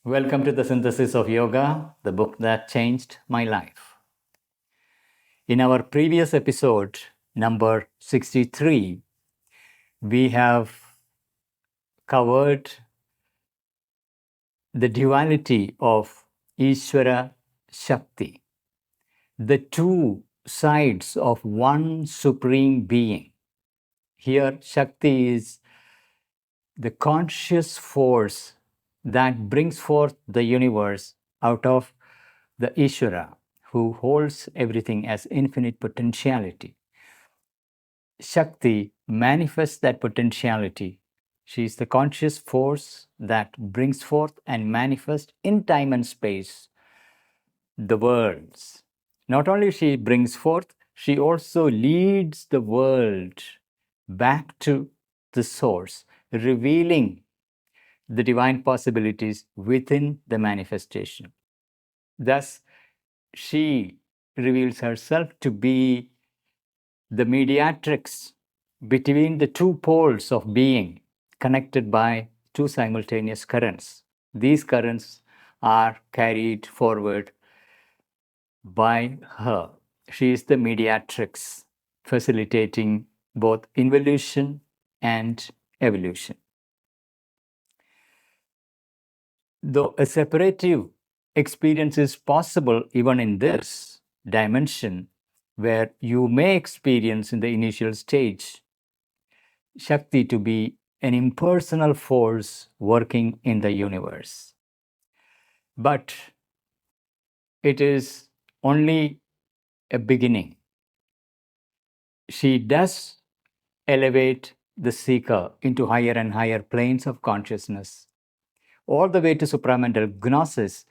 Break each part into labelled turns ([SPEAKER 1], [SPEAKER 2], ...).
[SPEAKER 1] Welcome to the Synthesis of Yoga, the book that changed my life. In our previous episode, number 63, we have covered the duality of Ishvara Shakti, the two sides of one supreme being. Here, Shakti is the conscious force that brings forth the universe out of the Ishvara, who holds everything as infinite potentiality. Shakti manifests that potentiality. She is the conscious force that brings forth and manifests in time and space the worlds. Not only she brings forth, she also leads the world back to the source, revealing the divine possibilities within the manifestation. Thus, she reveals herself to be the mediatrix between the two poles of being connected by two simultaneous currents. These currents are carried forward by her. She is the mediatrix, facilitating both involution and evolution. Though a separative experience is possible even in this dimension, where you may experience in the initial stage Shakti to be an impersonal force working in the universe. But it is only a beginning. She does elevate the seeker into higher and higher planes of consciousness, all the way to supramental gnosis.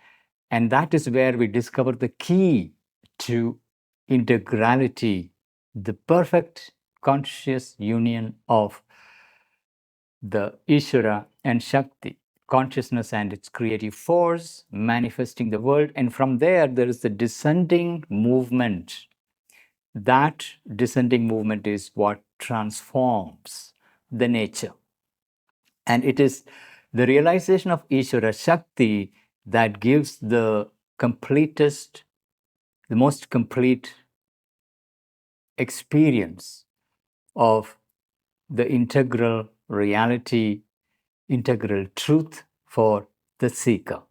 [SPEAKER 1] And that is where we discover the key to integrality, the perfect conscious union of the Ishvara and Shakti, consciousness and its creative force manifesting the world. And from there is the descending movement. That descending movement is what transforms the nature. And it is the realization of Ishvara Shakti that gives the completest, the most complete experience of the integral reality, integral truth for the seeker.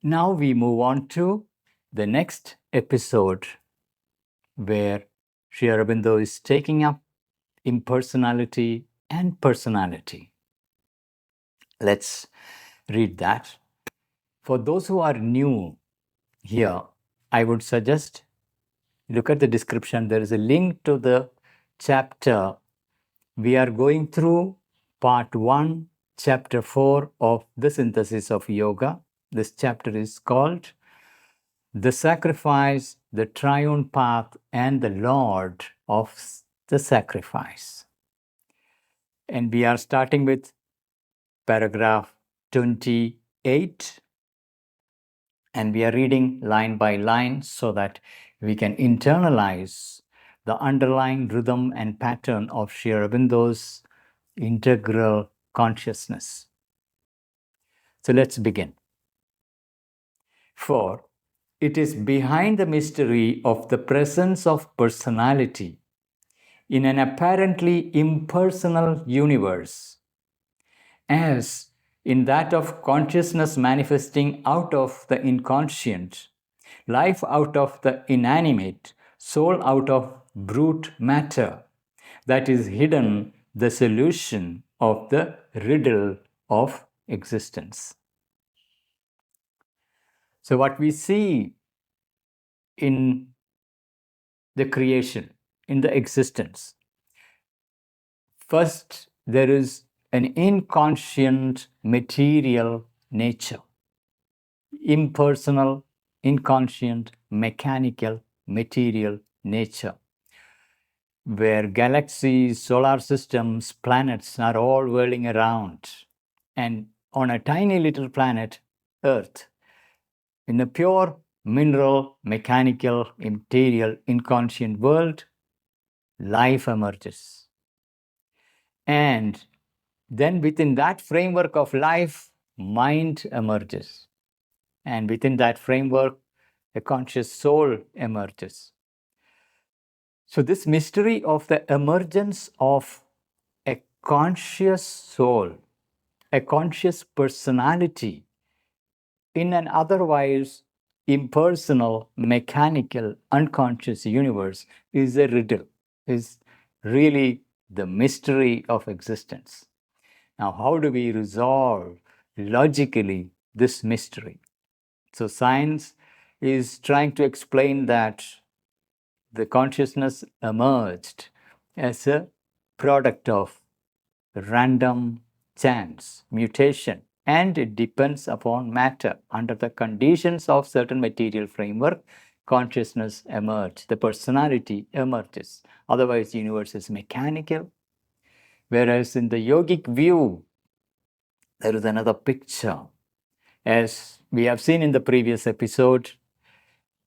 [SPEAKER 1] Now we move on to the next episode where Sri Aurobindo is taking up impersonality and personality. Let's read that. For those who are new here, I would suggest look at the description. There is a link to the chapter. We are going through part 1, chapter 4 of the Synthesis of Yoga. This chapter is called The Sacrifice, the Triune Path, and the Lord of the Sacrifice. And we are starting with paragraph 28. And we are reading line by line so that we can internalize the underlying rhythm and pattern of Sri Aurobindo's integral consciousness. So let's begin. For it is behind the mystery of the presence of personality in an apparently impersonal universe, as in that of consciousness manifesting out of the inconscient, life out of the inanimate, soul out of brute matter, that is hidden the solution of the riddle of existence. So what we see in the creation, in the existence, first there is an inconscient material nature, impersonal, inconscient, mechanical, material nature, where galaxies, solar systems, planets are all whirling around. And on a tiny little planet, Earth, in a pure mineral, mechanical, material, inconscient world, life emerges. And then within that framework of life, mind emerges. And within that framework, a conscious soul emerges. So this mystery of the emergence of a conscious soul, a conscious personality in an otherwise impersonal, mechanical, unconscious universe is a riddle, is really the mystery of existence. Now, how do we resolve logically this mystery? So science is trying to explain that the consciousness emerged as a product of random chance, mutation, and it depends upon matter. Under the conditions of certain material framework, consciousness emerges, the personality emerges. Otherwise, the universe is mechanical. Whereas in the yogic view, there is another picture. As we have seen in the previous episode,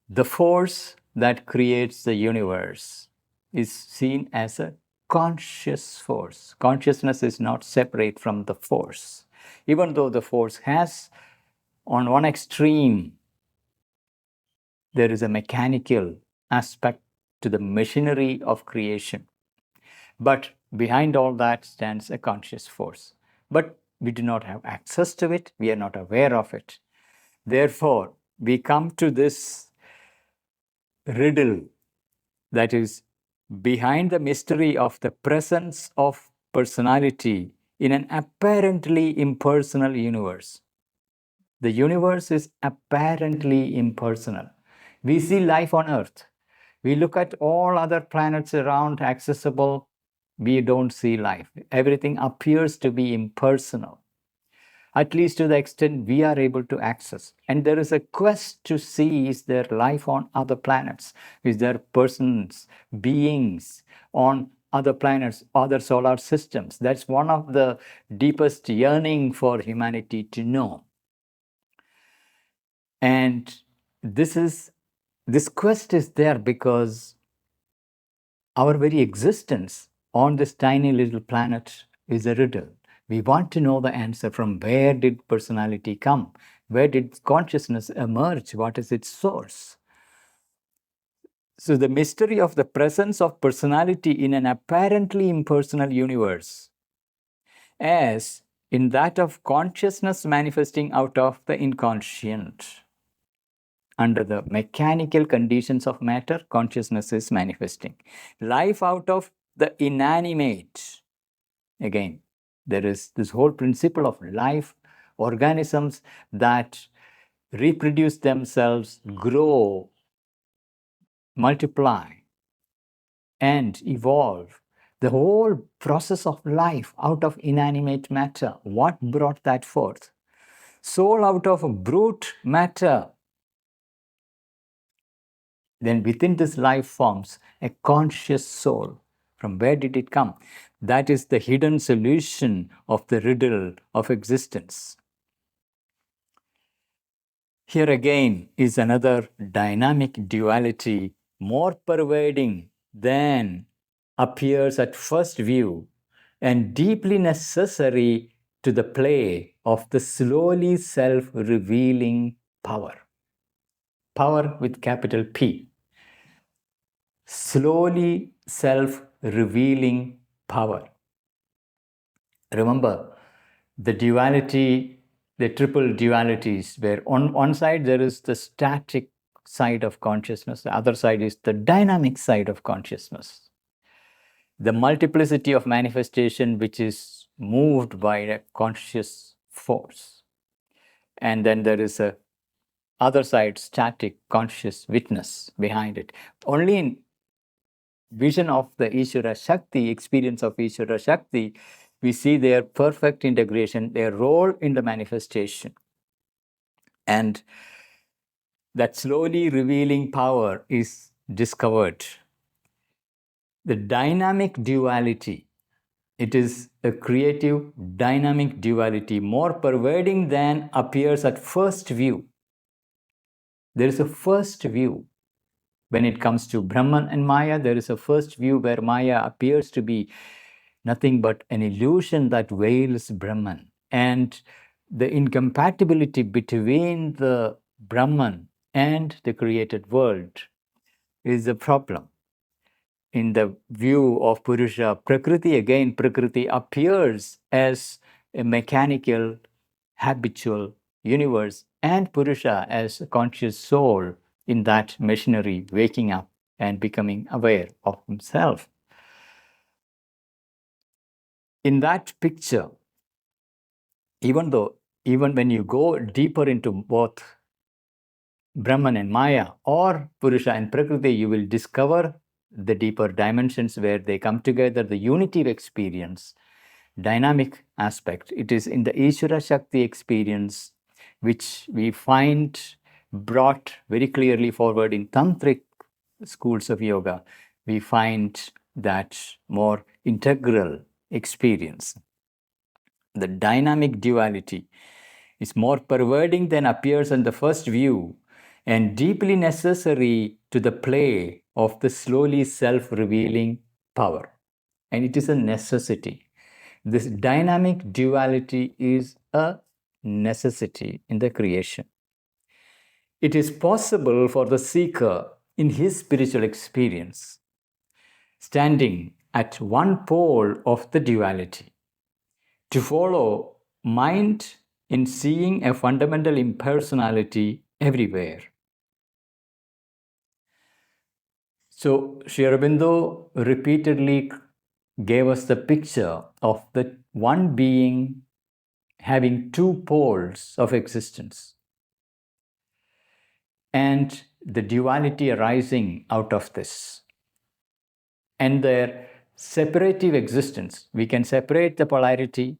[SPEAKER 1] the force that creates the universe is seen as a conscious force. Consciousness is not separate from the force. Even though the force has, on one extreme, there is a mechanical aspect to the machinery of creation. But behind all that stands a conscious force. But we do not have access to it, we are not aware of it. Therefore, we come to this riddle that is behind the mystery of the presence of personality in an apparently impersonal universe. The universe is apparently impersonal. We see life on Earth. We look at all other planets around accessible. We don't see life. Everything appears to be impersonal, at least to the extent we are able to access. And there is a quest to see, is there life on other planets? Is there persons, beings on other planets, other solar systems? That's one of the deepest yearning for humanity to know. And this quest is there because our very existence on this tiny little planet is a riddle. We want to know the answer from where did personality come? Where did consciousness emerge? What is its source? So the mystery of the presence of personality in an apparently impersonal universe, as in that of consciousness manifesting out of the inconscient. Under the mechanical conditions of matter, consciousness is manifesting. Life out of the inanimate. Again, there is this whole principle of life, organisms that reproduce themselves, grow, multiply, and evolve. The whole process of life out of inanimate matter. What brought that forth? Soul out of brute matter. Then within this life forms a conscious soul. From where did it come? That is the hidden solution of the riddle of existence. Here again is another dynamic duality, more pervading than appears at first view and deeply necessary to the play of the slowly self-revealing power. Power with capital P. Slowly self-revealing power. Remember, the duality, the triple dualities, where on one side there is the static side of consciousness, the other side is the dynamic side of consciousness. The multiplicity of manifestation which is moved by a conscious force. And then there is a other side, static, conscious witness behind it. Only in vision of the Ishvara Shakti, experience of Ishvara Shakti, we see their perfect integration, their role in the manifestation. And that slowly revealing power is discovered. The dynamic duality, it is a creative dynamic duality, more pervading than appears at first view. There is a first view. When it comes to Brahman and Maya, there is a first view where Maya appears to be nothing but an illusion that veils Brahman. And the incompatibility between the Brahman and the created world is a problem. In the view of Purusha, Prakriti appears as a mechanical, habitual universe, and Purusha as a conscious soul in that machinery, waking up and becoming aware of himself. In that picture, even when you go deeper into both Brahman and Maya, or Purusha and Prakriti, you will discover the deeper dimensions where they come together, the unity experience, dynamic aspect. It is in the Ishvara Shakti experience which we find brought very clearly forward in Tantric schools of yoga. We find that more integral experience. The dynamic duality is more pervading than appears on the first view and deeply necessary to the play of the slowly self-revealing power. And it is a necessity. This dynamic duality is a necessity in the creation. It is possible for the seeker in his spiritual experience, standing at one pole of the duality, to follow mind in seeing a fundamental impersonality everywhere. So, Sri Aurobindo repeatedly gave us the picture of the one being having two poles of existence and the duality arising out of this and their separative existence. We can separate the polarity.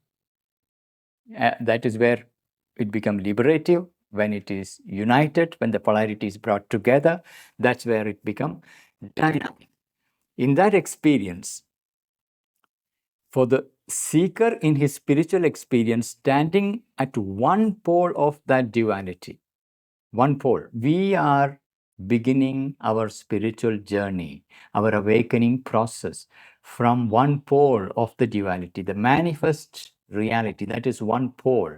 [SPEAKER 1] That is where it becomes liberative. When it is united, when the polarity is brought together, that's where it becomes dynamic. In that experience, for the seeker in his spiritual experience, standing at one pole of that duality, one pole, we are beginning our spiritual journey, our awakening process from one pole of the duality, the manifest reality, that is one pole,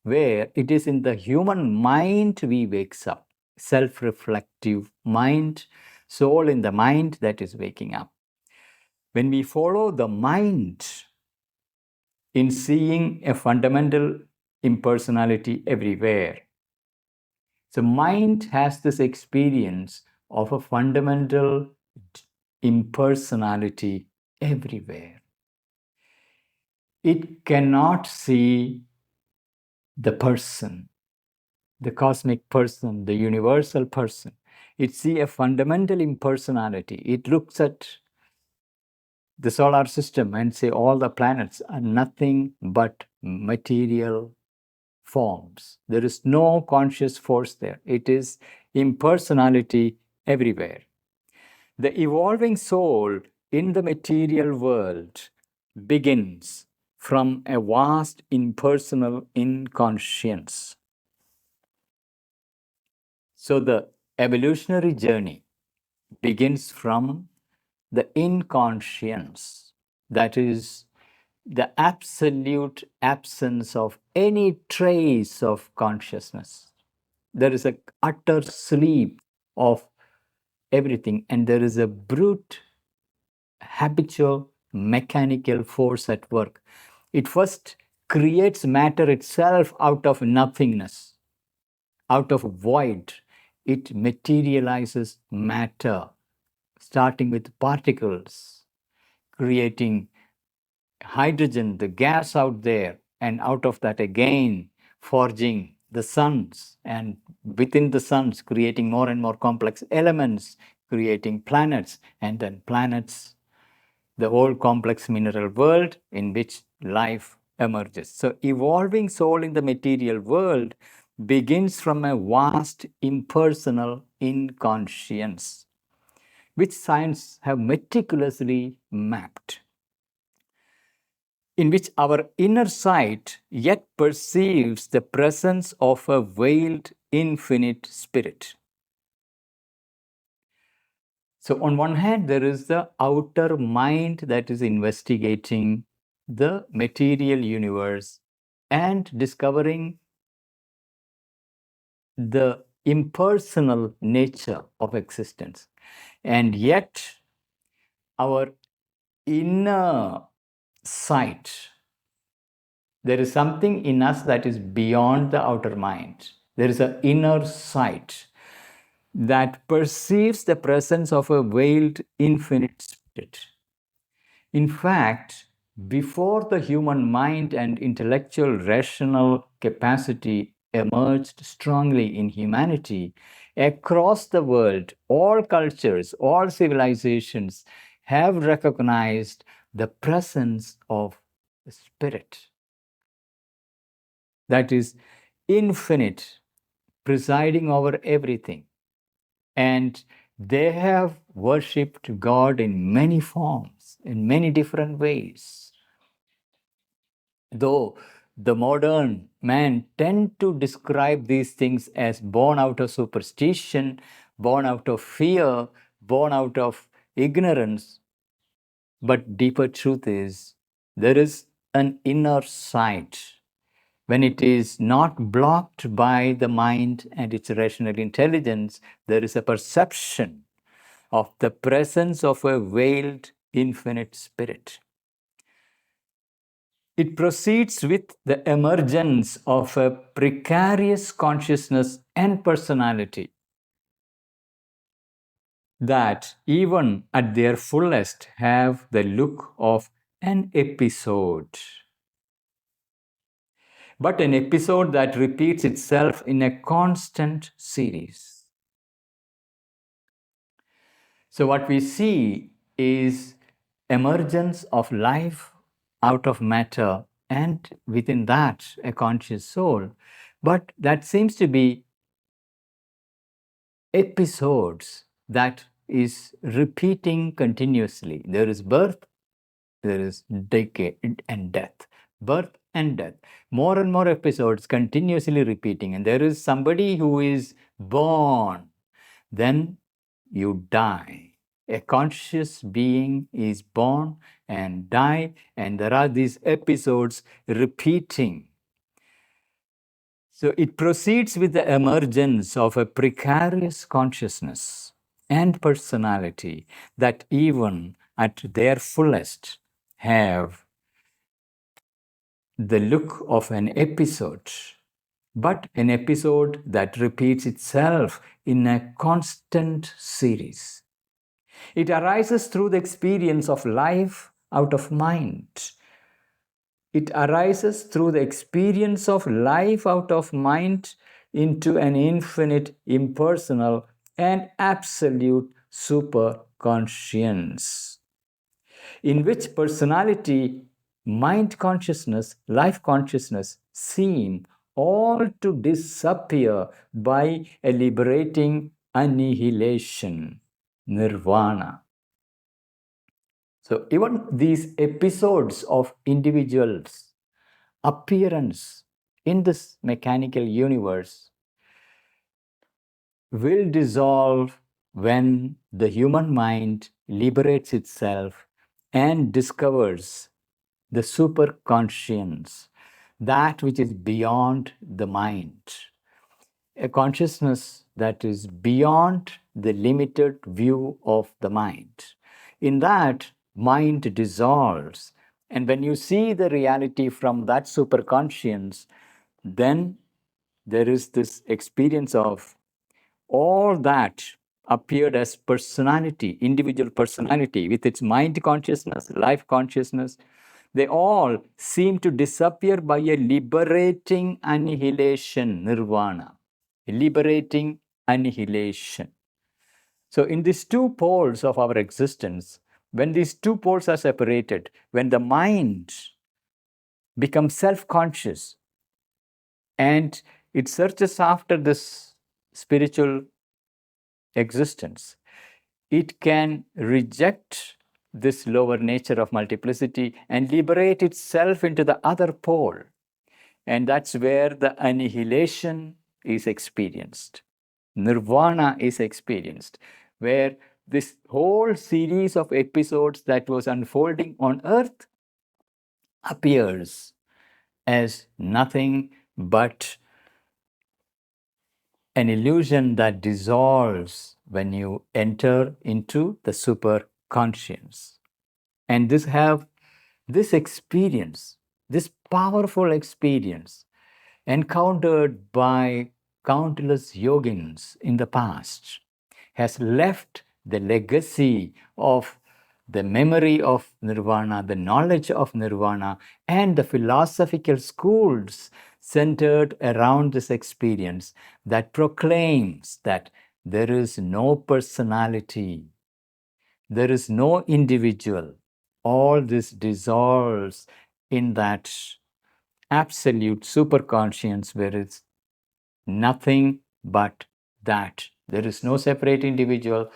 [SPEAKER 1] where it is in the human mind we wakes up, self-reflective mind, soul in the mind that is waking up. When we follow the mind in seeing a fundamental impersonality everywhere, so mind has this experience of a fundamental impersonality everywhere. It cannot see the person, the cosmic person, the universal person. It sees a fundamental impersonality. It looks at the solar system and say all the planets are nothing but material forms. There is no conscious force there. It is impersonality everywhere. The evolving soul in the material world begins from a vast impersonal inconscience. So the evolutionary journey begins from the inconscience, that is, the absolute absence of any trace of consciousness. There is an utter sleep of everything, and there is a brute, habitual, mechanical force at work. It first creates matter itself out of nothingness, out of void. It materializes matter, starting with particles, creating hydrogen, the gas out there, and out of that again forging the suns, and within the suns creating more and more complex elements, creating planets, and then planets, the whole complex mineral world in which life emerges. So evolving soul in the material world begins from a vast impersonal inconscience, which science have meticulously mapped, in which our inner sight yet perceives the presence of a veiled infinite spirit. So on one hand, there is the outer mind that is investigating the material universe and discovering the impersonal nature of existence. And yet, our inner sight, there is something in us that is beyond the outer mind. There is an inner sight that perceives the presence of a veiled infinite spirit. In fact, before the human mind and intellectual rational capacity emerged strongly in humanity, across the world, all cultures, all civilizations have recognized the presence of the spirit that is infinite, presiding over everything. And they have worshipped God in many forms, in many different ways. Though the modern man tend to describe these things as born out of superstition, born out of fear, born out of ignorance, but deeper truth is there is an inner sight. When it is not blocked by the mind and its rational intelligence, there is a perception of the presence of a veiled infinite spirit. It proceeds with the emergence of a precarious consciousness and personality that, even at their fullest, have the look of an episode. But an episode that repeats itself in a constant series. So what we see is emergence of life out of matter, and within that a conscious soul. But that seems to be episodes that is repeating continuously. There is birth, there is decay and death. Birth and death. More and more episodes continuously repeating. And there is somebody who is born, then you die. A conscious being is born and die, and there are these episodes repeating. So it proceeds with the emergence of a precarious consciousness and personality that, even at their fullest, have the look of an episode, but an episode that repeats itself in a constant series. It arises through the experience of life out of mind. It arises through the experience of life out of mind into an infinite, impersonal, and absolute super conscience, in which personality, mind consciousness, life consciousness seem all to disappear by a liberating annihilation, Nirvana. So even these episodes of individuals' appearance in this mechanical universe will dissolve when the human mind liberates itself and discovers the superconscience, that which is beyond the mind, a consciousness that is beyond the limited view of the mind. In that, mind dissolves. And when you see the reality from that superconscience, then there is this experience of all that appeared as personality, individual personality, with its mind consciousness, life consciousness, they all seem to disappear by a liberating annihilation, Nirvana. Liberating annihilation. So, in these two poles of our existence, when these two poles are separated, when the mind becomes self conscious and it searches after this spiritual existence, it can reject this lower nature of multiplicity and liberate itself into the other pole. And that's where the annihilation is experienced. Nirvana is experienced, where this whole series of episodes that was unfolding on earth appears as nothing but an illusion that dissolves when you enter into the superconscious. And this experience, this powerful experience, encountered by countless yogins in the past, has left the legacy of the memory of nirvana, the knowledge of nirvana, and the philosophical schools centered around this experience that proclaims that there is no personality, there is no individual. All this dissolves in that absolute superconscience where it's nothing but that. There is no separate individual.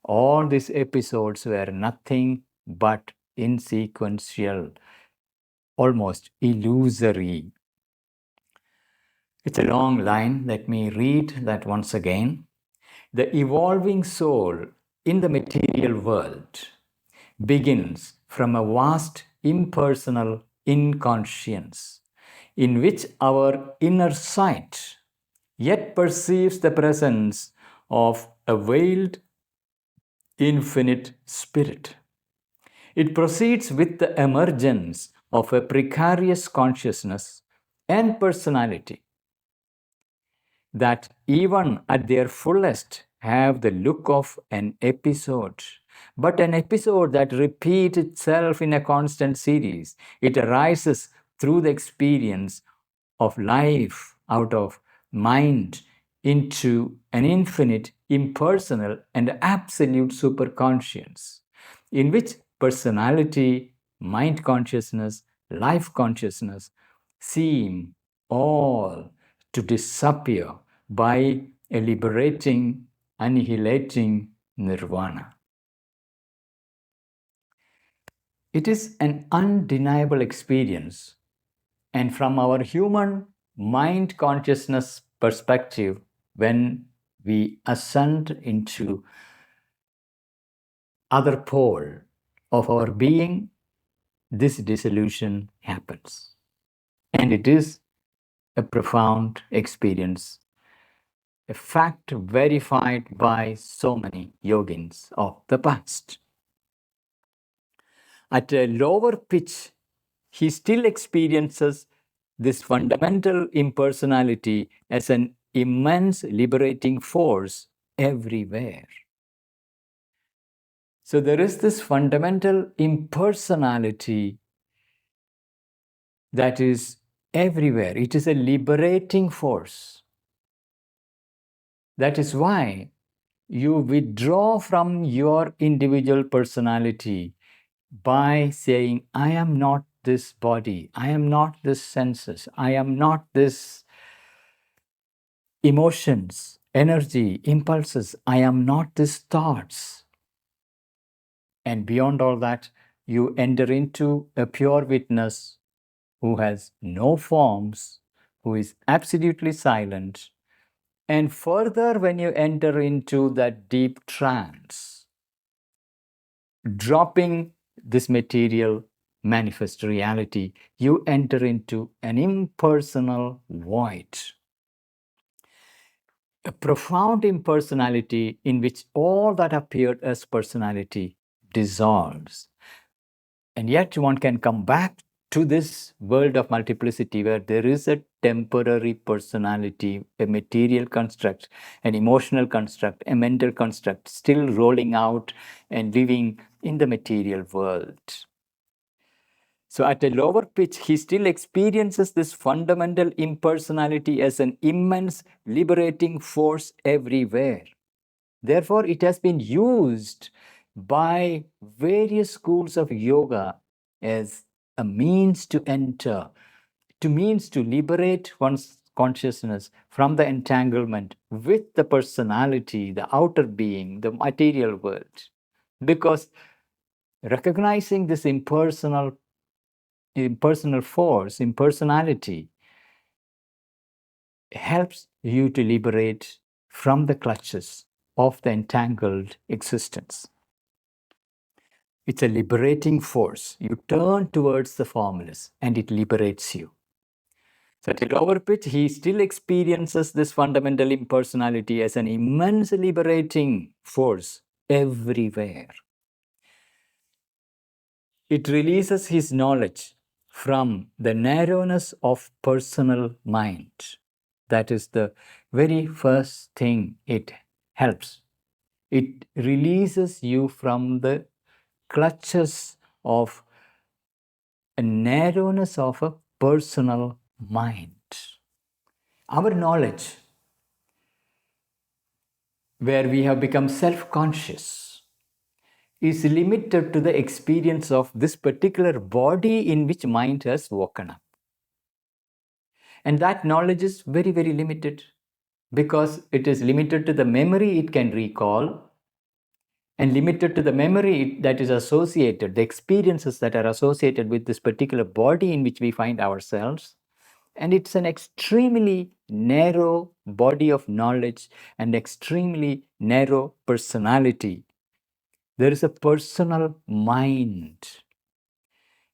[SPEAKER 1] All these episodes were nothing but insequential, almost illusory. It's a long line. Let me read that once again. The evolving soul in the material world begins from a vast impersonal inconscience in which our inner sight yet perceives the presence of a veiled infinite spirit. It proceeds with the emergence of a precarious consciousness and personality that even at their fullest have the look of an episode, but an episode that repeats itself in a constant series. It arises through the experience of life out of mind into an infinite, impersonal, and absolute superconscience, in which personality, mind consciousness, life consciousness seem all to disappear by a liberating, annihilating nirvana. It is an undeniable experience, and from our human mind consciousness perspective, when we ascend into other pole of our being, this dissolution happens. And it is a profound experience, a fact verified by so many yogins of the past. At a lower pitch, he still experiences this fundamental impersonality as an immense liberating force everywhere. So there is this fundamental impersonality that is everywhere. It is a liberating force. That is why you withdraw from your individual personality by saying, I am not this body, I am not this senses, I am not this emotions, energy, impulses, I am not these thoughts. And beyond all that, you enter into a pure witness who has no forms, who is absolutely silent. And further, when you enter into that deep trance, dropping this material manifest reality, you enter into an impersonal void, a profound impersonality in which all that appeared as personality dissolves. And yet one can come back to this world of multiplicity where there is a temporary personality, a material construct, an emotional construct, a mental construct, still rolling out and living in the material world. So at a lower pitch, he still experiences this fundamental impersonality as an immense liberating force everywhere. Therefore, it has been used by various schools of yoga as a means to enter, to means to liberate one's consciousness from the entanglement with the personality, the outer being, the material world. Because recognizing this impersonal force, impersonality, helps you to liberate from the clutches of the entangled existence. It's a liberating force. You turn towards the formless and it liberates you. So at a lower pitch, he still experiences this fundamental impersonality as an immense liberating force everywhere. It releases his knowledge from the narrowness of personal mind. That is the very first thing it helps. It releases you from the clutches of a narrowness of a personal mind. Our knowledge, where we have become self-conscious, is limited to the experience of this particular body in which mind has woken up. And that knowledge is very, very limited because it is limited to the memory it can recall and limited to the memory that is associated, the experiences that are associated with this particular body in which we find ourselves. And it's an extremely narrow body of knowledge and extremely narrow personality. There is a personal mind.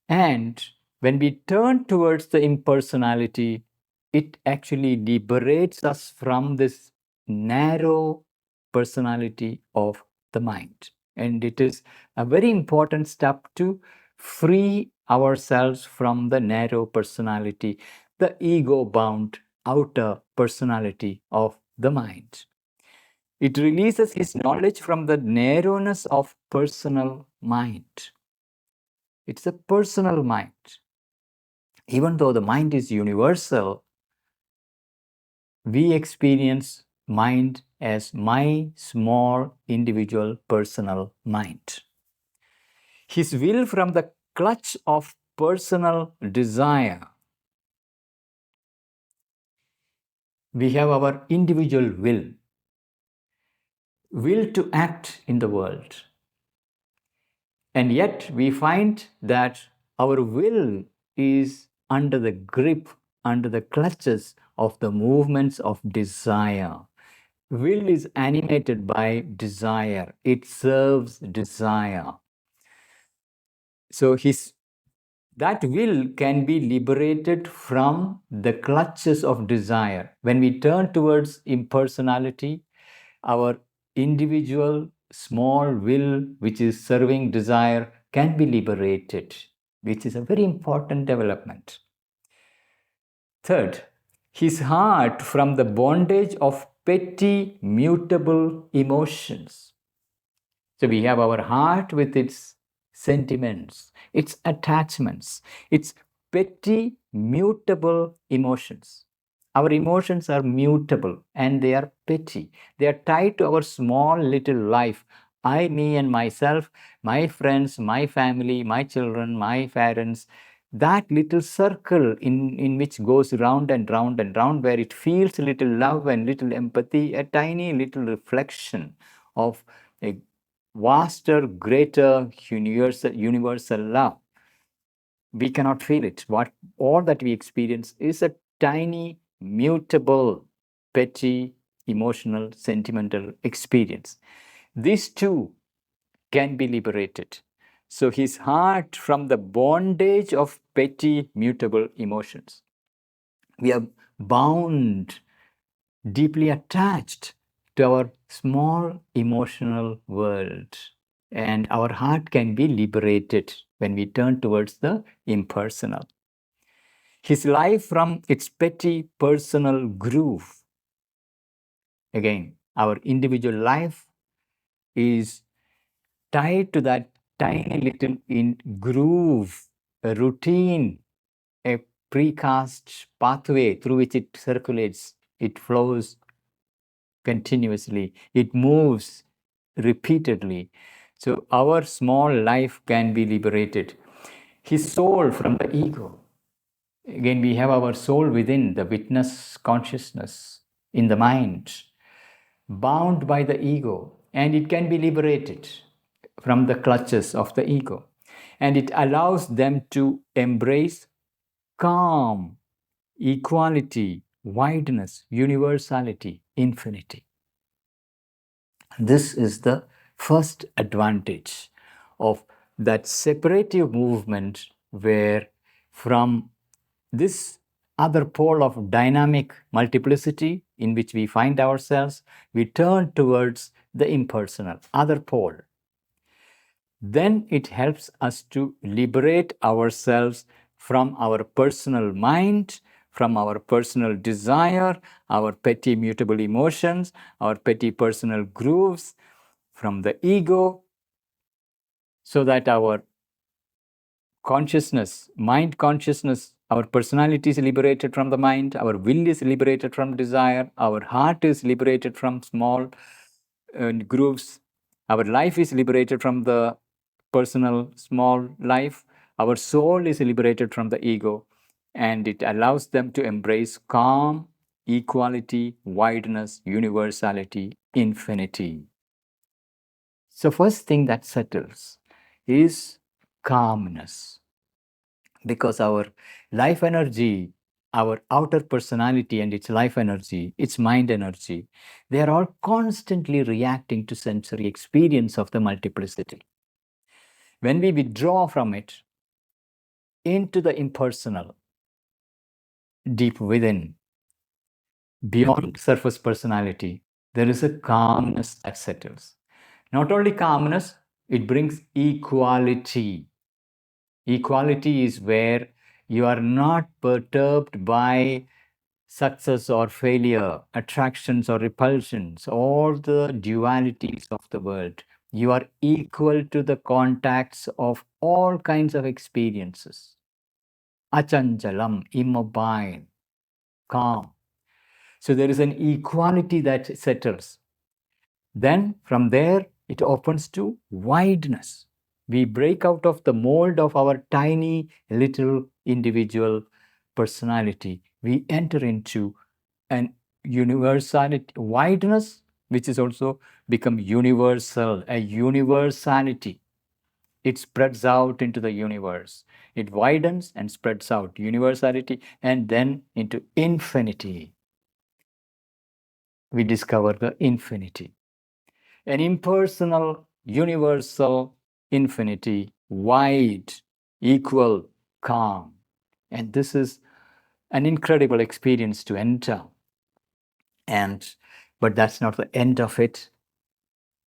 [SPEAKER 1] And when we turn towards the impersonality, it actually liberates us from this narrow personality of the mind. And it is a very important step to free ourselves from the narrow personality, the ego-bound outer personality of the mind. It releases his knowledge from the narrowness of personal mind. It's a personal mind. Even though the mind is universal, we experience mind as my small individual personal mind. His will from the clutch of personal desire. We have our individual will to act in the world. And yet we find that our will is under the grip, under the clutches of the movements of desire. Will is animated by desire. It serves desire. So that will can be liberated from the clutches of desire. When we turn towards impersonality, our individual small will, which is serving desire, can be liberated, which is a very important development. Third, his heart from the bondage of petty, mutable emotions. So we have our heart with its sentiments, its attachments, its petty, mutable emotions. Our emotions are mutable and they are petty. They are tied to our small little life. I, me, and myself, my friends, my family, my children, my parents, that little circle in which goes round and round and round, where it feels little love and little empathy, a tiny little reflection of a vaster, greater, universal love. We cannot feel it. All that we experience is a tiny, mutable, petty, emotional, sentimental experience. These two can be liberated. So his heart from the bondage of petty, mutable emotions. We are bound, deeply attached to our small emotional world. And our heart can be liberated when we turn towards the impersonal. His life from its petty personal groove. Again, our individual life is tied to that tiny little groove, a routine, a precast pathway through which it circulates, it flows continuously, it moves repeatedly. So our small life can be liberated. His soul from the ego. Again, we have our soul within, the witness consciousness in the mind, bound by the ego, and it can be liberated from the clutches of the ego. And it allows them to embrace calm, equality, wideness, universality, infinity. This is the first advantage of that separative movement, where from this other pole of dynamic multiplicity in which we find ourselves, we turn towards the impersonal, other pole. Then it helps us to liberate ourselves from our personal mind, from our personal desire, our petty mutable emotions, our petty personal grooves, from the ego, so that our consciousness, mind consciousness, our personality is liberated from the mind, our will is liberated from desire, our heart is liberated from small grooves, our life is liberated from the personal small life, our soul is liberated from the ego, and it allows them to embrace calm, equality, wideness, universality, infinity. So first thing that settles is calmness, because our life energy, our outer personality and its life energy, its mind energy, they are all constantly reacting to sensory experience of the multiplicity. When we withdraw from it into the impersonal, deep within, beyond surface personality, there is a calmness that settles. Not only calmness, it brings equality. Equality is where you are not perturbed by success or failure, attractions or repulsions, all the dualities of the world. You are equal to the contacts of all kinds of experiences. Achanchalam, immobile, calm. So there is an equality that settles. Then from there, it opens to wideness. We break out of the mold of our tiny little individual personality. We enter into an universality, wideness, which is also become universal, a universality. It spreads out into the universe. It widens and spreads out, universality, and then into infinity. We discover the infinity. An impersonal, universal infinity, wide, equal, calm. And this is an incredible experience to enter. But that's not the end of it.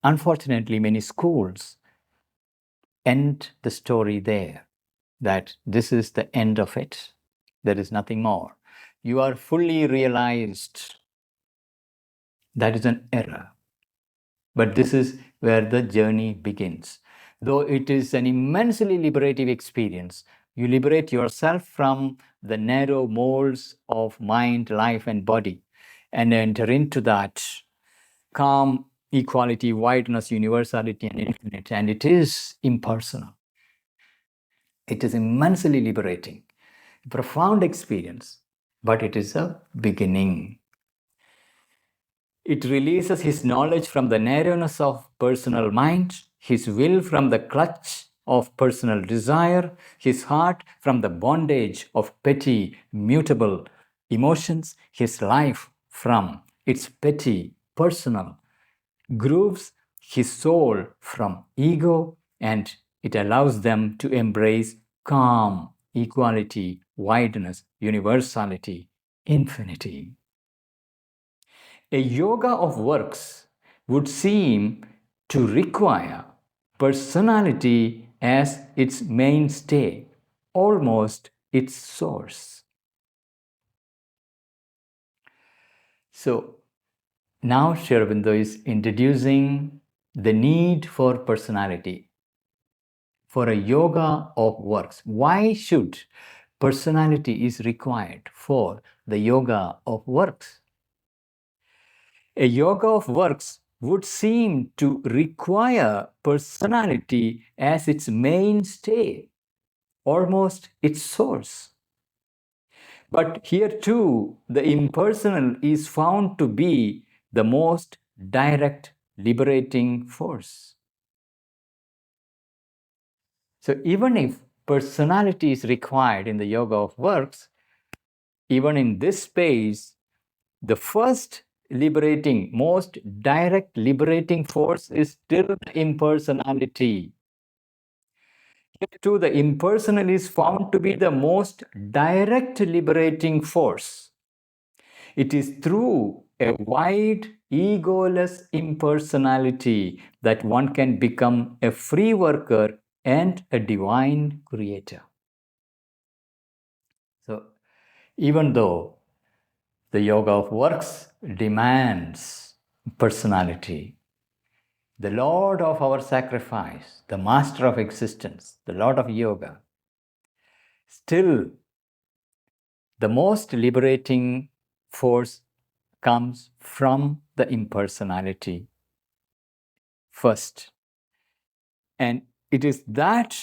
[SPEAKER 1] Unfortunately, many schools end the story there, that this is the end of it. There is nothing more. You are fully realized. That is an error. But this is where the journey begins. Though it is an immensely liberative experience, you liberate yourself from the narrow molds of mind, life, and body and enter into that calm, equality, wideness, universality, and infinite. And it is impersonal. It is immensely liberating, profound experience, but it is a beginning. It releases his knowledge from the narrowness of personal mind, his will from the clutch of personal desire, his heart from the bondage of petty, mutable emotions, his life from its petty, personal grooves, his soul from ego, and it allows them to embrace calm, equality, wideness, universality, infinity. A yoga of works would seem to require personality as its mainstay, almost its source. So now Sri Aurobindo is introducing the need for personality, for a yoga of works. Why should personality is required for the yoga of works? A yoga of works would seem to require personality as its mainstay, almost its source. But here too, the impersonal is found to be the most direct liberating force. So even if personality is required in the yoga of works, even in this space, the first liberating, most direct liberating force is still impersonality. Too, the impersonal is found to be the most direct liberating force. It is through a wide, egoless impersonality that one can become a free worker and a divine creator. So, even though the yoga of works demands personality, the Lord of our sacrifice, the master of existence, the Lord of yoga, still the most liberating force comes from the impersonality first. And it is that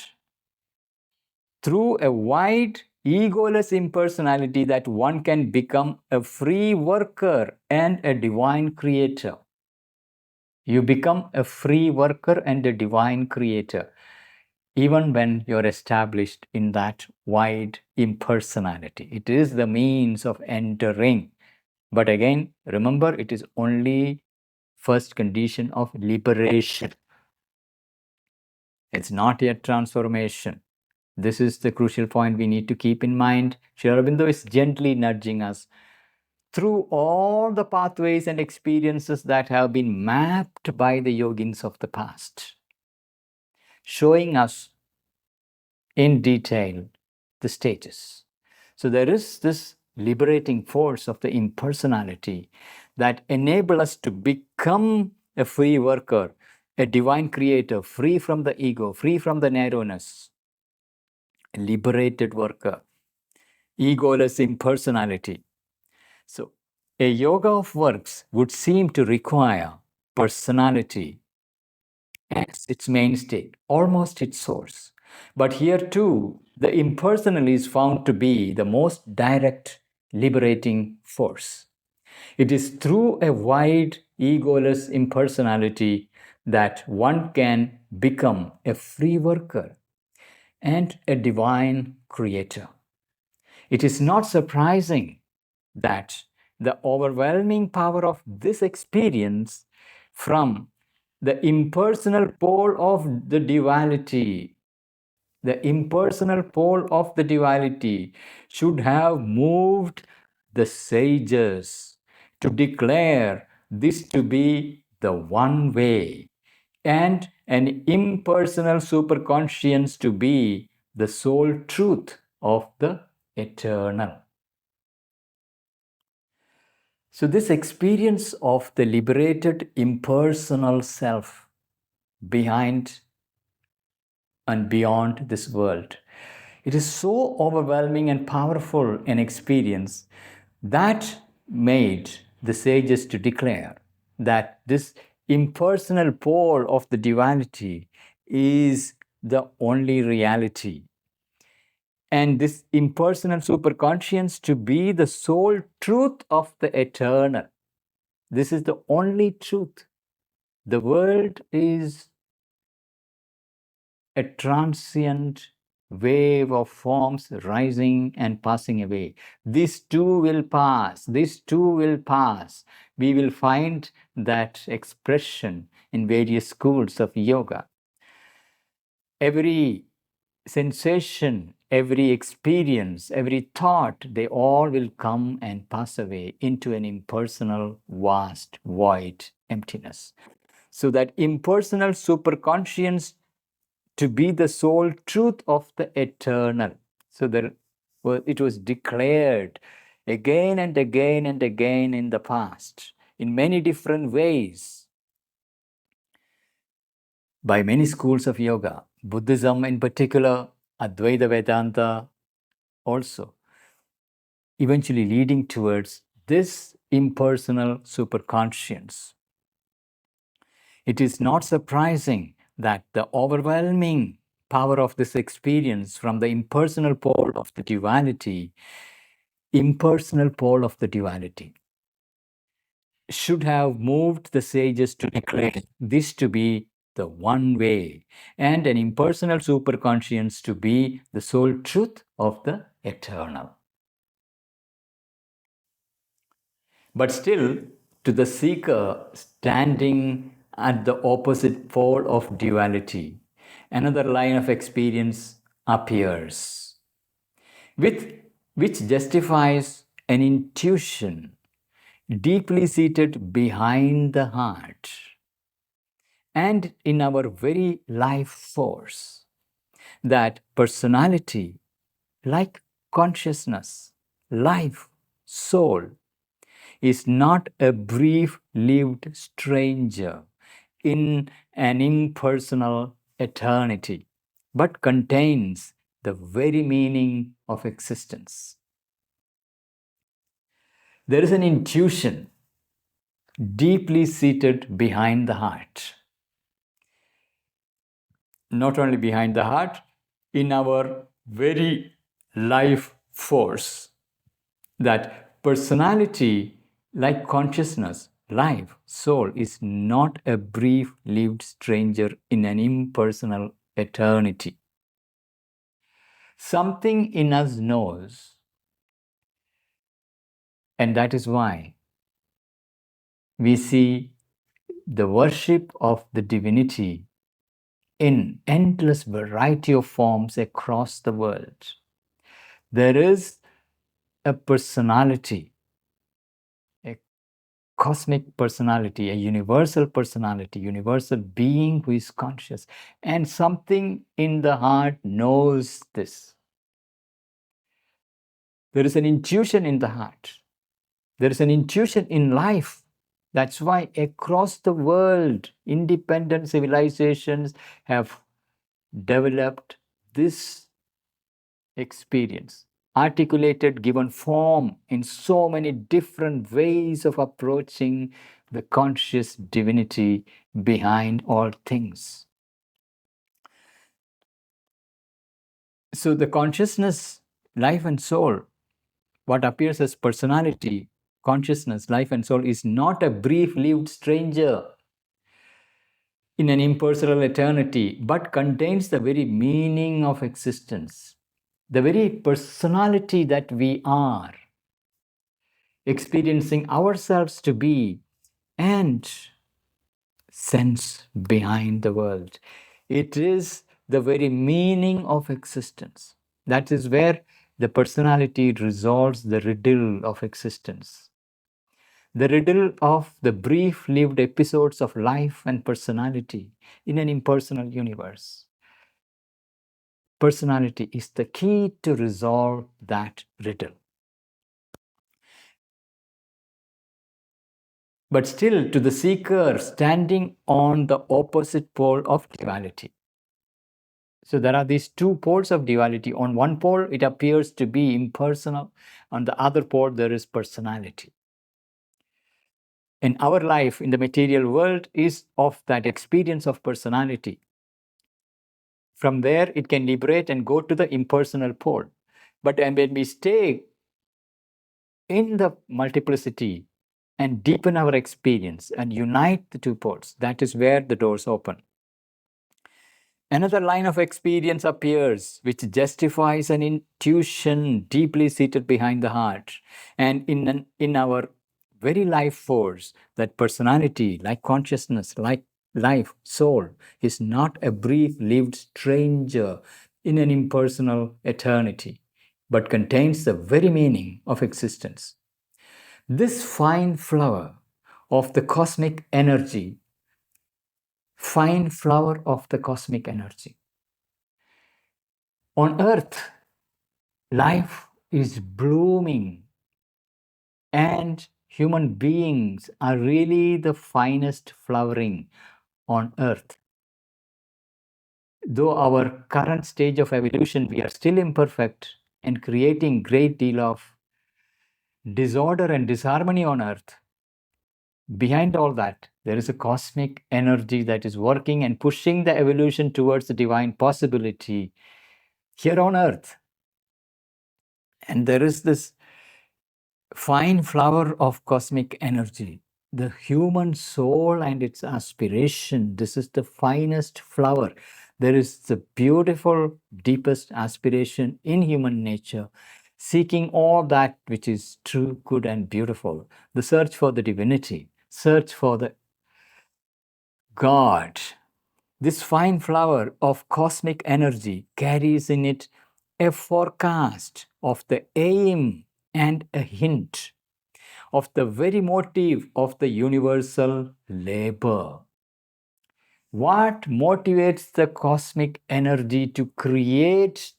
[SPEAKER 1] through a wide, egoless impersonality that one can become a free worker and a divine creator. You become a free worker and a divine creator, even when you're established in that wide impersonality. It is the means of entering. But again, remember, it is only first condition of liberation. It's not yet transformation. This is the crucial point we need to keep in mind. Sri Aurobindo is gently nudging us through all the pathways and experiences that have been mapped by the yogins of the past, showing us in detail the stages. So there is this liberating force of the impersonality that enable us to become a free worker, a divine creator, free from the ego, free from the narrowness, a liberated worker, egoless impersonality. So a yoga of works would seem to require personality as its mainstay, almost its source. But here too, the impersonal is found to be the most direct liberating force. It is through a wide, egoless impersonality that one can become a free worker and a divine creator. It is not surprising that the overwhelming power of this experience from the impersonal pole of the duality, the impersonal pole of the duality should have moved the sages to declare this to be the one way and an impersonal superconscience to be the sole truth of the eternal. So, this experience of the liberated impersonal self behind and beyond this world, it is so overwhelming and powerful an experience that made the sages to declare that this impersonal pole of the duality is the only reality. And this impersonal superconscience to be the sole truth of the eternal. This is the only truth. The world is a transient wave of forms rising and passing away. This too will pass. This too will pass. We will find that expression in various schools of yoga. Every sensation, every experience, every thought, they all will come and pass away into an impersonal, vast, void emptiness. So that impersonal superconscience to be the sole truth of the eternal. So it was declared again and again and again in the past, in many different ways, by many schools of yoga, Buddhism in particular, Advaita Vedanta also, eventually leading towards this impersonal superconscience. It is not surprising that the overwhelming power of this experience from the impersonal pole of the duality, should have moved the sages to declare this to be the one way and an impersonal superconscience to be the sole truth of the eternal. But still, to the seeker standing at the opposite pole of duality another line of experience appears, with, which justifies an intuition deeply seated behind the heart and in our very life force, that personality, like consciousness, life, soul, is not a brief lived stranger in an impersonal eternity, but contains the very meaning of existence. There is an intuition deeply seated behind the heart. Not only behind the heart, in our very life force, that personality, like consciousness, life, soul, is not a brief lived stranger in an impersonal eternity. Something in us knows, and that is why we see the worship of the divinity in endless variety of forms across the world. There is a personality, a cosmic personality, a universal personality, universal being who is conscious. And something in the heart knows this. There is an intuition in the heart. There is an intuition in life. That's why across the world, independent civilizations have developed this experience, articulated, given form in so many different ways of approaching the conscious divinity behind all things. So the consciousness, life and soul, what appears as personality, consciousness, life and soul, is not a brief-lived stranger in an impersonal eternity, but contains the very meaning of existence, the very personality that we are, experiencing ourselves to be, and sense behind the world. It is the very meaning of existence. That is where the personality resolves the riddle of existence. The riddle of the brief lived episodes of life and personality in an impersonal universe. Personality is the key to resolve that riddle. But still, to the seeker standing on the opposite pole of duality. So there are these two poles of duality. On one pole, it appears to be impersonal. On the other pole, there is personality. And our life in the material world is of that experience of personality. From there, it can liberate and go to the impersonal pole. But when we stay in the multiplicity and deepen our experience and unite the two poles, that is where the doors open. Another line of experience appears, which justifies an intuition deeply seated behind the heart. And in our very life force, that personality, like consciousness, like life, soul, is not a brief lived stranger in an impersonal eternity, but contains the very meaning of existence. This fine flower of the cosmic energy, fine flower of the cosmic energy. On earth, life is blooming, and human beings are really the finest flowering on earth. Though our current stage of evolution, we are still imperfect and creating great deal of disorder and disharmony on earth. Behind all that, there is a cosmic energy that is working and pushing the evolution towards the divine possibility here on earth. And there is this fine flower of cosmic energy, the human soul and its aspiration. This is the finest flower. There is the beautiful, deepest aspiration in human nature, seeking all that which is true, good, and beautiful. The search for the divinity, search for the God, This fine flower of cosmic energy carries in it a forecast of the aim and a hint of the very motive of the universal labor. What motivates the cosmic energy to create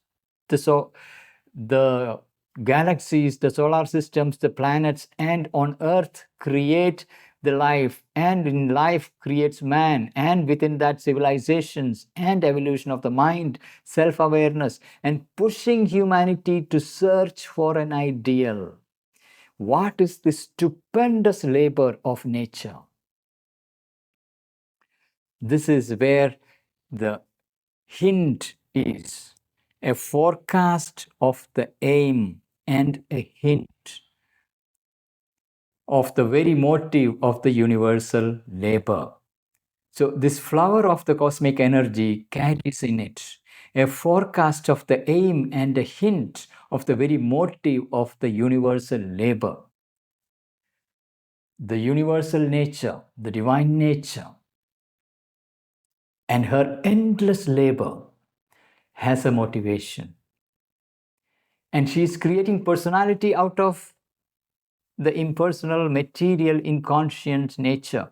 [SPEAKER 1] the galaxies, the solar systems, the planets, and on Earth create the life, and in life creates man, and within that civilizations and evolution of the mind, self-awareness, and pushing humanity to search for an ideal. What is this stupendous labor of nature? This is where the hint is, a forecast of the aim and a hint of the very motive of the universal labor. So this flower of the cosmic energy carries in it a forecast of the aim and a hint of the very motive of the universal labor. The universal nature, the divine nature, and her endless labor has a motivation. And she is creating personality out of the impersonal, material, inconscient nature.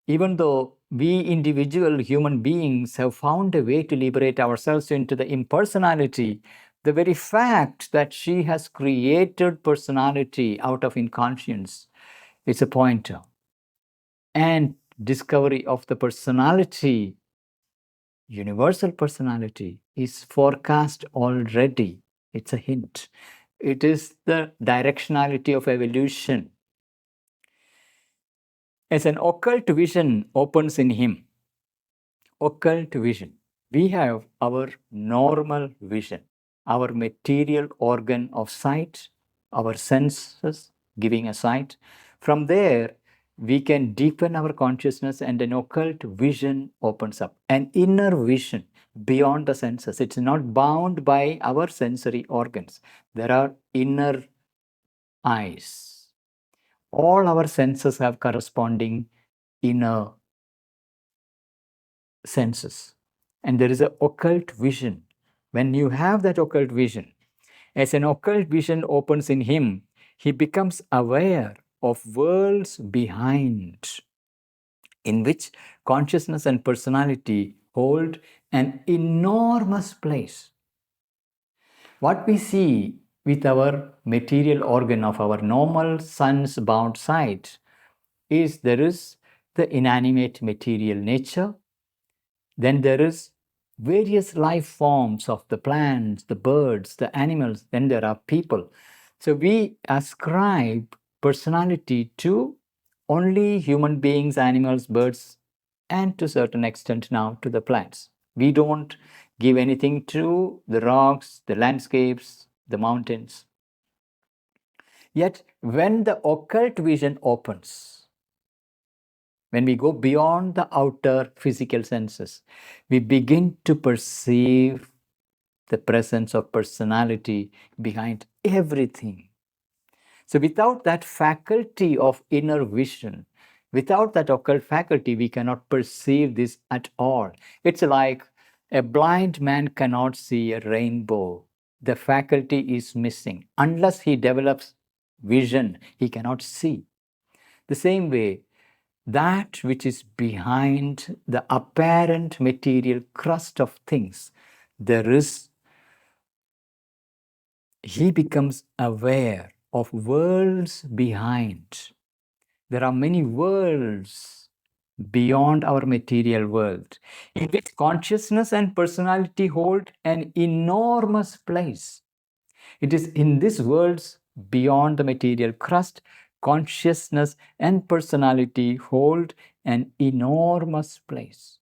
[SPEAKER 1] Even though we individual human beings have found a way to liberate ourselves into the impersonality, the very fact that she has created personality out of inconscience is a pointer. And discovery of the personality, universal personality, is forecast already. It's a hint. It is the directionality of evolution. As an occult vision opens in him, occult vision, we have our normal vision, our material organ of sight, our senses giving a sight. From there, we can deepen our consciousness and an occult vision opens up, an inner vision beyond the senses. It's not bound by our sensory organs. There are inner eyes. All our senses have corresponding inner senses. And there is an occult vision. When you have that occult vision, as an occult vision opens in him, he becomes aware of worlds behind, in which consciousness and personality hold an enormous place. What we see with our material organ of our normal sense-bound sight is there is the inanimate material nature, then there is various life forms of the plants, the birds, the animals, then there are people. So we ascribe personality to only human beings, animals, birds, and to a certain extent now to the plants. We don't give anything to the rocks, the landscapes, the mountains. Yet when the occult vision opens, when we go beyond the outer physical senses, we begin to perceive the presence of personality behind everything. So without that faculty of inner vision, without that occult faculty, we cannot perceive this at all. It's like a blind man cannot see a rainbow. The faculty is missing. Unless he develops vision, he cannot see. The same way, that which is behind the apparent material crust of things, he becomes aware of worlds behind. There are many worlds beyond our material world, in which consciousness and personality hold an enormous place. It is in these worlds beyond the material crust, consciousness and personality hold an enormous place.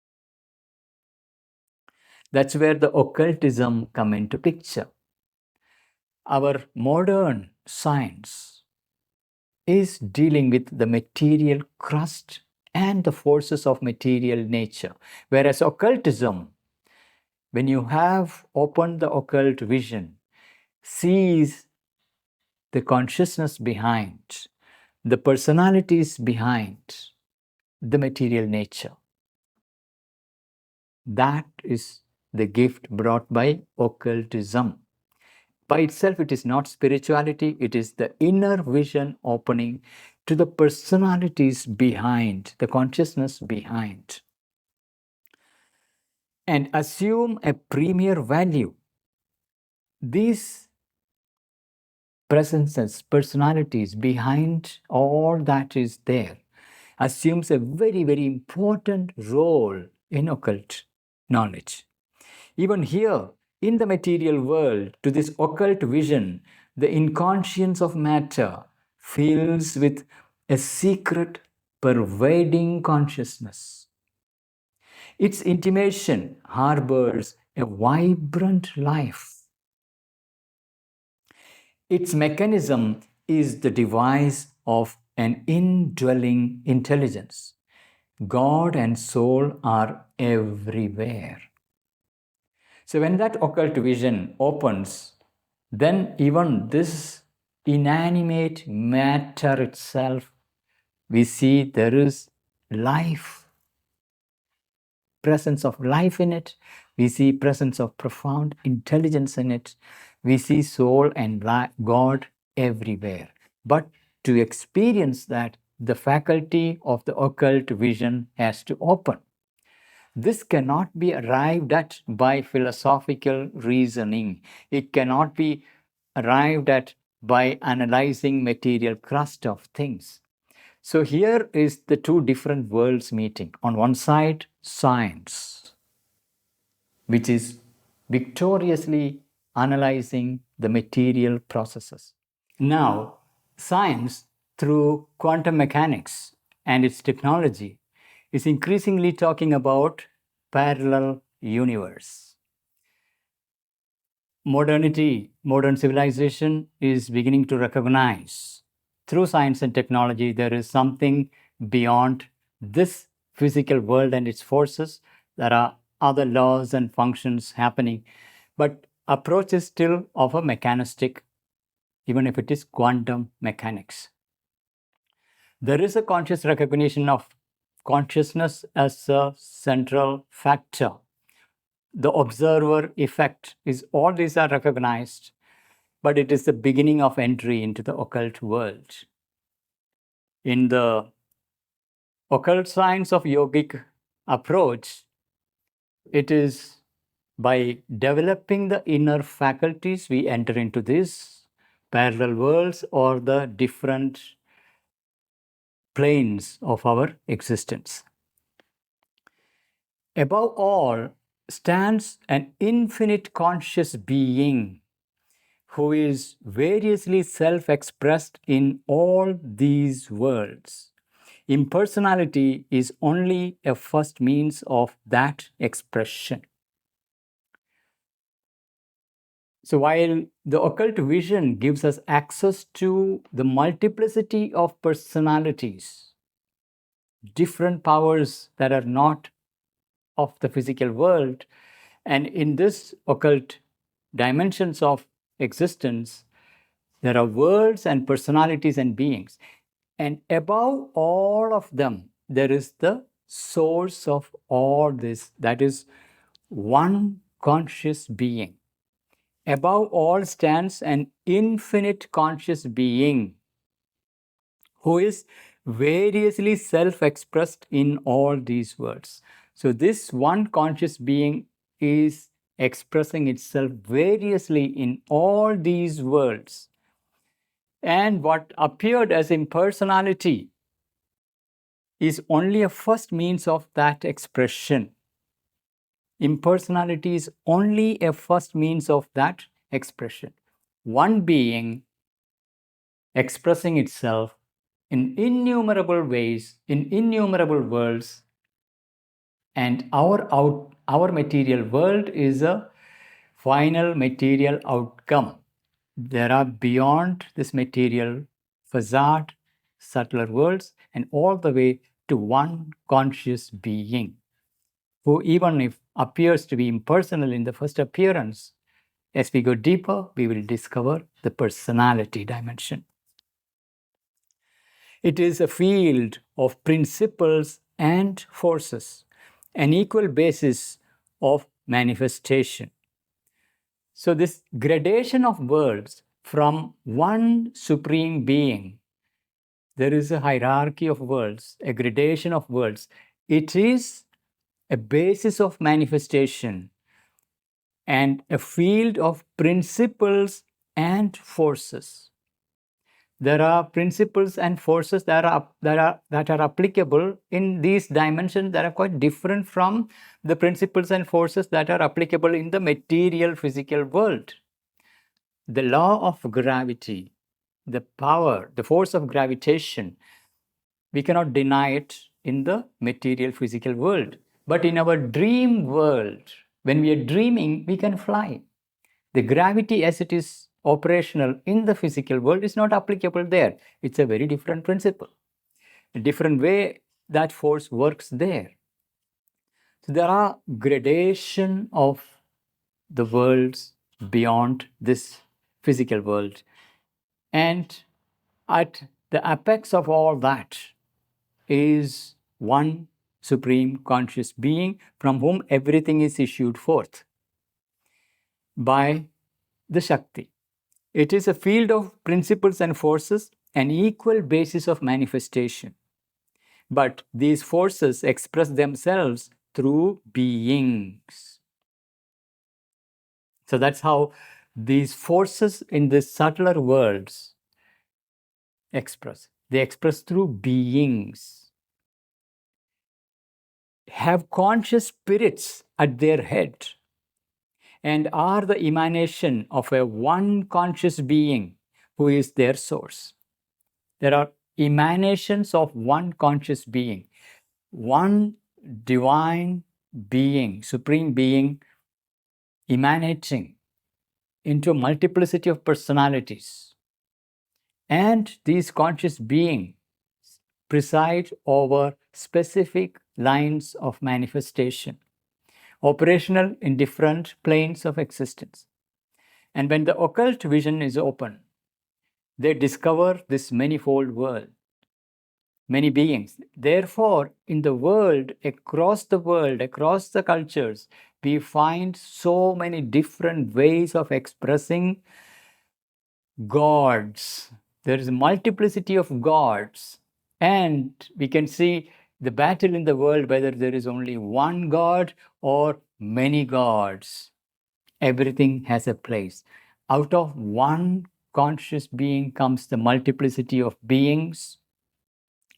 [SPEAKER 1] That's where the occultism come into picture. Our modern science is dealing with the material crust and the forces of material nature. Whereas occultism, when you have opened the occult vision, sees the consciousness behind, the personalities behind the material nature. That is the gift brought by occultism. By itself, it is not spirituality, it is the inner vision opening to the personalities behind, the consciousness behind, and assume a premier value. These presences, personalities behind all that is there, assumes a very, very important role in occult knowledge. Even here, in the material world, to this occult vision, the inconscience of matter fills with a secret, pervading consciousness. Its intimation harbors a vibrant life. Its mechanism is the device of an indwelling intelligence. God and soul are everywhere. So when that occult vision opens, then even this inanimate matter itself, we see there is life, presence of life in it. We see presence of profound intelligence in it. We see soul and God everywhere. But to experience that, the faculty of the occult vision has to open. This cannot be arrived at by philosophical reasoning. It cannot be arrived at by analyzing material crust of things. So here is the two different worlds meeting. On one side, science, which is victoriously analyzing the material processes. Now, science, through quantum mechanics and its technology, is increasingly talking about parallel universe. Modernity, modern civilization is beginning to recognize through science and technology there is something beyond this physical world and its forces. There are other laws and functions happening, but approach is still of a mechanistic, even if it is quantum mechanics. There is a conscious recognition of consciousness as a central factor. The observer effect is all these are recognized, but it is the beginning of entry into the occult world. In the occult science of yogic approach, it is by developing the inner faculties we enter into these parallel worlds or the different planes of our existence. Above all stands an infinite conscious being who is variously self-expressed in all these worlds. Impersonality is only a first means of that expression. So while the occult vision gives us access to the multiplicity of personalities, different powers that are not of the physical world, and in this occult dimensions of existence, there are worlds and personalities and beings. And above all of them, there is the source of all this, that is one conscious being. Above all stands an infinite conscious being who is variously self-expressed in all these worlds. So this one conscious being is expressing itself variously in all these worlds. And what appeared as impersonality is only a first means of that expression. Impersonality is only a first means of that expression. One being expressing itself in innumerable ways, in innumerable worlds, and our material world is a final material outcome. There are beyond this material facade, subtler worlds, and all the way to one conscious being, who even if appears to be impersonal in the first appearance, as we go deeper, we will discover the personality dimension. It is a field of principles and forces, an equal basis of manifestation. So this gradation of worlds from one supreme being, there is a hierarchy of worlds, a gradation of worlds. It is a basis of manifestation and a field of principles and forces. There are principles and forces that are applicable in these dimensions that are quite different from the principles and forces that are applicable in the material physical world. The law of gravity, the power, the force of gravitation, we cannot deny it in the material physical world. But in our dream world, when we are dreaming, we can fly. The gravity as it is operational in the physical world is not applicable there. It's a very different principle, a different way that force works there. So there are gradation of the worlds beyond this physical world. And at the apex of all that is one supreme conscious being from whom everything is issued forth by the Shakti. It is a field of principles and forces, an equal basis of manifestation. But these forces express themselves through beings. So that's how these forces in the subtler worlds express. They express through beings, have conscious spirits at their head, and are the emanation of a one conscious being who is their source. There are emanations of one conscious being, one divine being, supreme being, emanating into a multiplicity of personalities. And these conscious beings preside over specific lines of manifestation, operational in different planes of existence. And when the occult vision is open, they discover this manifold world, many beings. Therefore, in the world, across the cultures, we find so many different ways of expressing gods. There is a multiplicity of gods. And we can see the battle in the world, whether there is only one God or many gods. Everything has a place. Out of one conscious being comes the multiplicity of beings,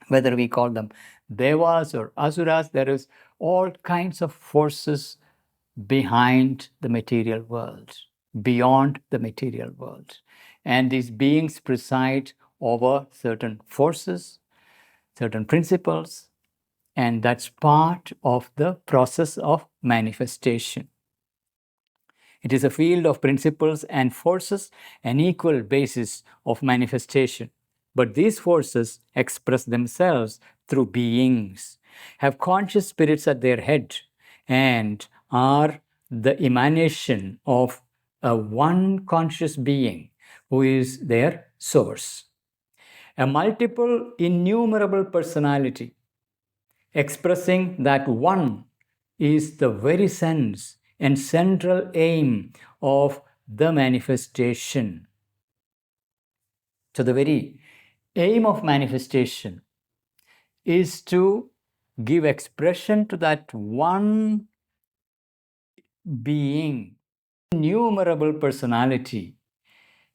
[SPEAKER 1] whether we call them devas or asuras. There is all kinds of forces behind the material world, beyond the material world. And these beings preside over certain forces, certain principles, and that's part of the process of manifestation. It is a field of principles and forces, an equal basis of manifestation. But these forces express themselves through beings, have conscious spirits at their head, and are the emanation of a one conscious being who is their source. A multiple, innumerable personality expressing that one is the very sense and central aim of the manifestation. So the very aim of manifestation is to give expression to that one being, innumerable personality.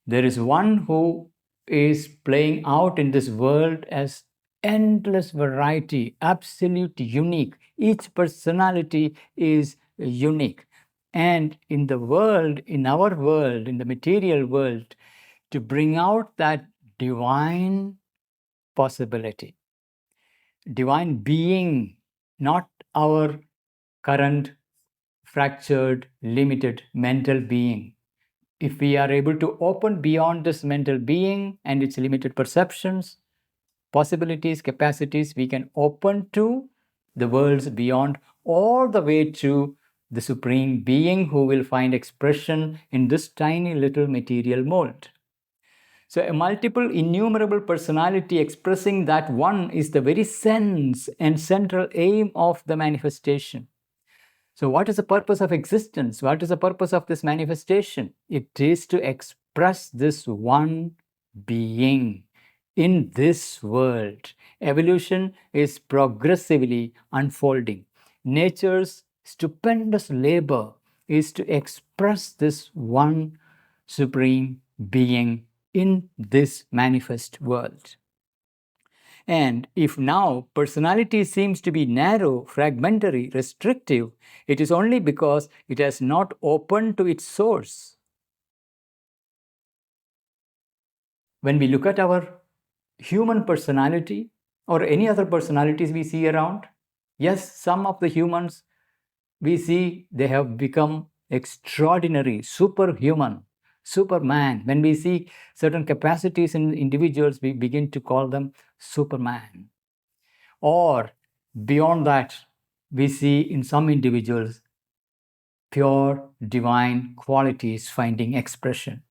[SPEAKER 1] There is one who is playing out in this world as endless variety, absolute unique. Each personality is unique. And in the world, in our world, in the material world, to bring out that divine possibility, divine being, not our current fractured, limited mental being. If we are able to open beyond this mental being and its limited perceptions, possibilities, capacities, we can open to the worlds beyond, all the way to the supreme being who will find expression in this tiny little material mold. So a multiple, innumerable personality expressing that one is the very sense and central aim of the manifestation. So what is the purpose of existence? What is the purpose of this manifestation? It is to express this one being in this world. Evolution is progressively unfolding. Nature's stupendous labor is to express this one supreme being in this manifest world. And if now personality seems to be narrow, fragmentary, restrictive, it is only because it has not opened to its source. When we look at our human personality or any other personalities we see around, yes, some of the humans we see they have become extraordinary, superhuman, Superman. When we see certain capacities in individuals, we begin to call them Superman. Or beyond that, we see in some individuals pure divine qualities finding expression.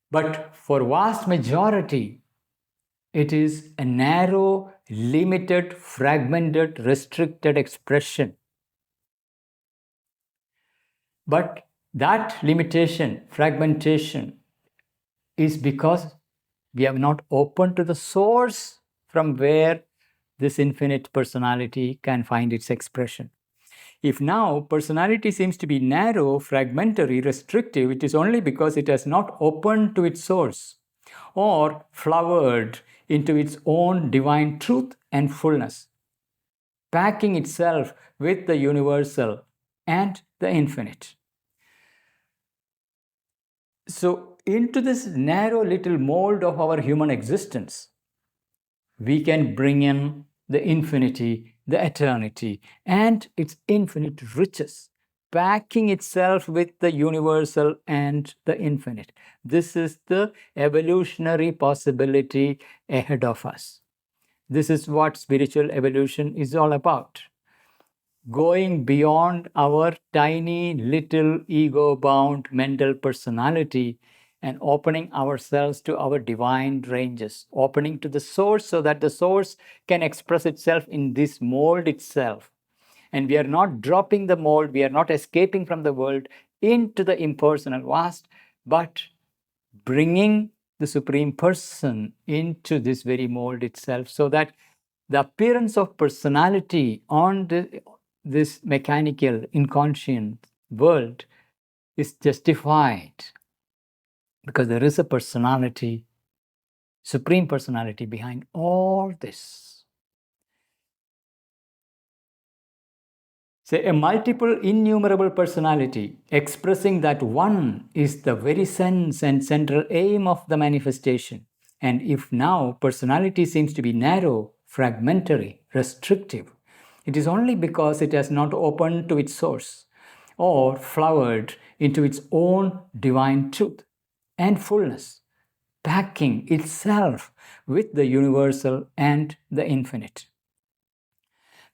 [SPEAKER 1] But for vast majority, it is a narrow, limited, fragmented, restricted expression. But that limitation, fragmentation, is because we have not opened to the source from where this infinite personality can find its expression. If now personality seems to be narrow, fragmentary, restrictive, it is only because it has not opened to its source or flowered into its own divine truth and fullness, packing itself with the universal and the infinite. So, into this narrow little mold of our human existence, we can bring in the infinity, the eternity, and its infinite riches, packing itself with the universal and the infinite. This is the evolutionary possibility ahead of us. This is what spiritual evolution is all about. Going beyond our tiny little ego-bound mental personality and opening ourselves to our divine ranges, opening to the source so that the source can express itself in this mold itself. And we are not dropping the mold, we are not escaping from the world into the impersonal vast, but bringing the Supreme Person into this very mold itself so that the appearance of personality on this mechanical, inconscient world is justified because there is a personality, Supreme Personality behind all this. Say a multiple, innumerable personality expressing that one is the very sense and central aim of the manifestation. And if now personality seems to be narrow, fragmentary, restrictive, it is only because it has not opened to its source or flowered into its own divine truth and fullness, packing itself with the universal and the infinite.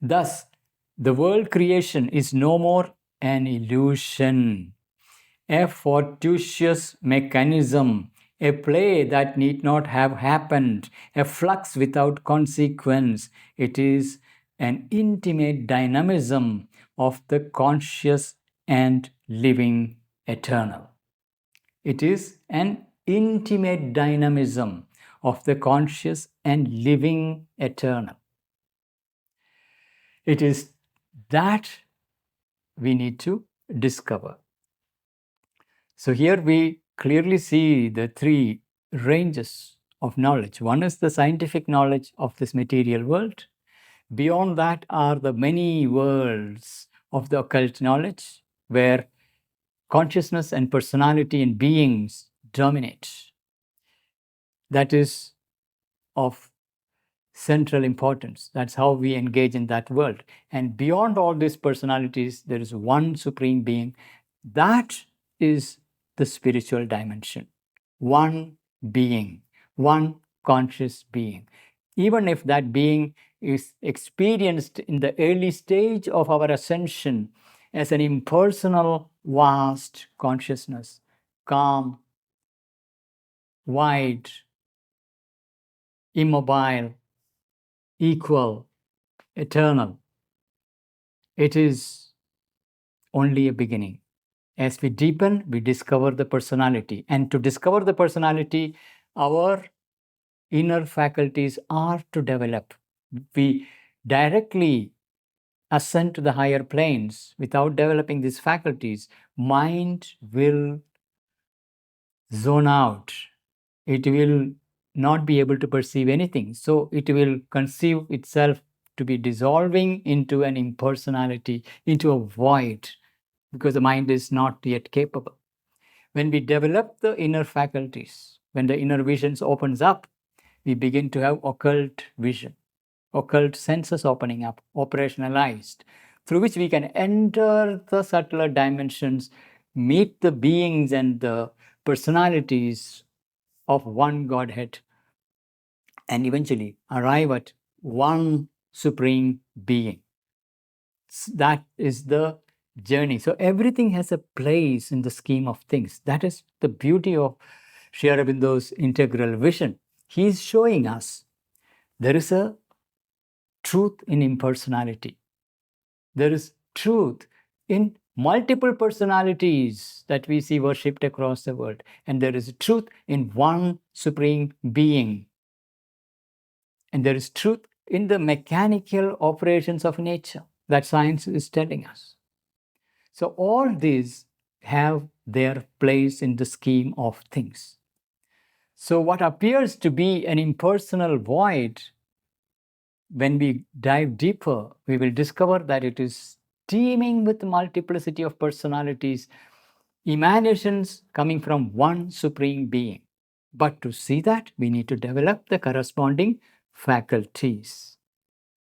[SPEAKER 1] Thus, the world creation is no more an illusion, a fortuitous mechanism, a play that need not have happened, a flux without consequence. It is an intimate dynamism of the conscious and living eternal. It is an intimate dynamism of the conscious and living eternal. It is that we need to discover. So here we clearly see the three ranges of knowledge. One is the scientific knowledge of this material world. Beyond that are the many worlds of the occult knowledge where consciousness and personality and beings dominate. That is of central importance. That's how we engage in that world. And beyond all these personalities, there is one supreme being. That is the spiritual dimension. One being, one conscious being. Even if that being is experienced in the early stage of our ascension as an impersonal, vast consciousness, calm, wide, immobile, equal, eternal. It is only a beginning. As we deepen, we discover the personality. And to discover the personality, our inner faculties are to develop. We directly ascend to the higher planes without developing these faculties. Mind will zone out. It will not be able to perceive anything. So it will conceive itself to be dissolving into an impersonality, into a void, because the mind is not yet capable. When we develop the inner faculties, when the inner visions opens up, we begin to have occult vision, occult senses opening up, operationalized, through which we can enter the subtler dimensions, meet the beings and the personalities of one Godhead, and eventually arrive at one supreme being. That is the journey. So everything has a place in the scheme of things. That is the beauty of Sri Aurobindo's integral vision. He is showing us there is a truth in impersonality. There is truth in multiple personalities that we see worshipped across the world. And there is truth in one supreme being. And there is truth in the mechanical operations of nature that science is telling us. So all these have their place in the scheme of things. So what appears to be an impersonal void, when we dive deeper, we will discover that it is teeming with multiplicity of personalities, emanations coming from one supreme being. But to see that, we need to develop the corresponding faculties.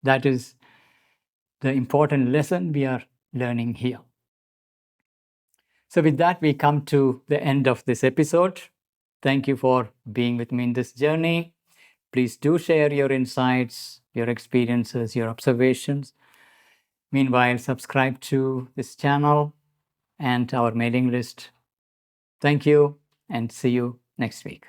[SPEAKER 1] That is the important lesson we are learning here. So with that, we come to the end of this episode. Thank you for being with me in this journey. Please do share your insights, your experiences, your observations. Meanwhile, subscribe to this channel and our mailing list. Thank you, and see you next week.